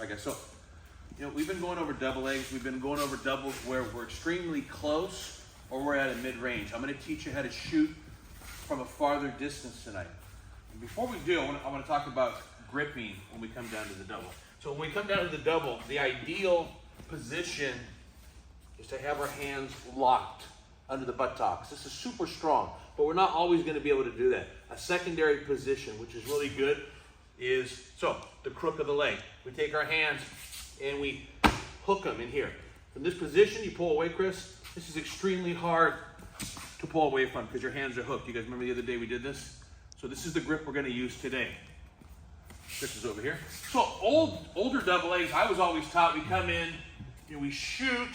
All right, guys, so, you know, we've been going over double legs. We've been going over doubles where we're extremely close or we're at a mid-range. I'm gonna teach you how to shoot from a farther distance tonight. And before we do, I wanna talk about gripping when we come down to the double. So when we come down to the double, the ideal position is to have our hands locked under the buttocks. This is super strong, but we're not always gonna be able to do that. A secondary position, which is really good, is, so, the crook of the leg. We take our hands and we hook them in here. From this position, you pull away, Chris. This is extremely hard to pull away from because your hands are hooked. You guys remember the other day we did this? So this is the grip we're gonna use today. This is over here. So older double legs, I was always taught we come in and we shoot,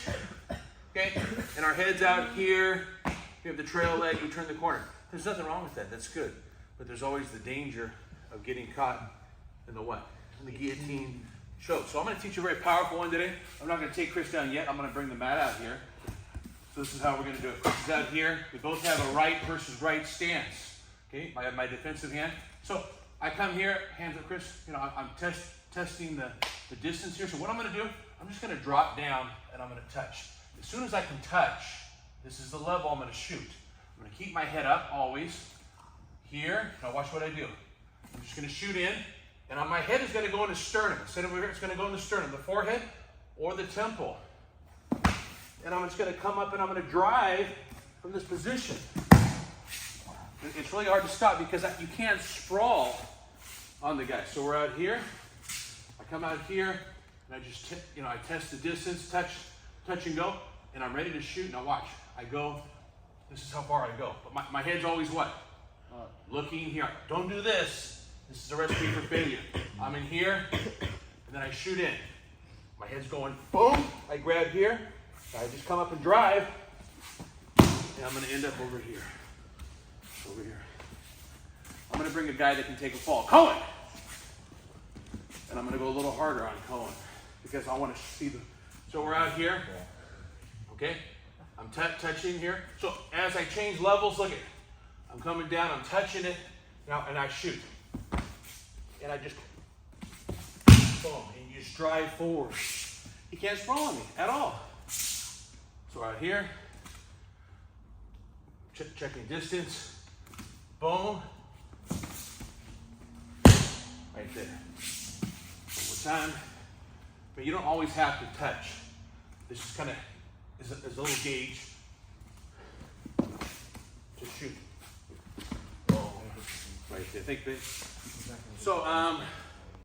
okay? And our head's out here. We have the trail leg, we turn the corner. There's nothing wrong with that, that's good. But there's always the danger of getting caught in the what? In the guillotine choke. So I'm gonna teach you a very powerful one today. I'm not gonna take Chris down yet. I'm gonna bring the mat out here. So this is how we're gonna do it. Chris is out here. We both have a right versus right stance. Okay, I have my defensive hand. So I come here, hands up, Chris. You know, I'm testing the distance here. So what I'm gonna do, I'm just gonna drop down and I'm gonna touch. As soon as I can touch, this is the level I'm gonna shoot. I'm gonna keep my head up always. Here, now watch what I do. I'm just gonna shoot in, and my head is gonna go in the sternum. Instead of over here, it's gonna go in the sternum, the forehead or the temple. And I'm just gonna come up and I'm gonna drive from this position. It's really hard to stop because you can't sprawl on the guy. So we're out here. I come out here and I just, I test the distance, touch and go, and I'm ready to shoot. Now watch, I go, this is how far I go. But my head's always what? Looking here. Don't do this. This is a recipe for failure. I'm in here, and then I shoot in. My head's going, boom, I grab here, I just come up and drive, and I'm gonna end up over here. Over here. I'm gonna bring a guy that can take a fall. Cohen! And I'm gonna go a little harder on Cohen, because I wanna see the, so we're out here, okay? I'm touching here. So as I change levels, look at, I'm coming down, I'm touching it, now, and I shoot. And I just, boom, and you just drive forward. He can't sprawl on me at all. So right here, checking distance, boom, right there. One more time, but you don't always have to touch. This is kind of, is a little gauge to shoot. Right there, think big. So,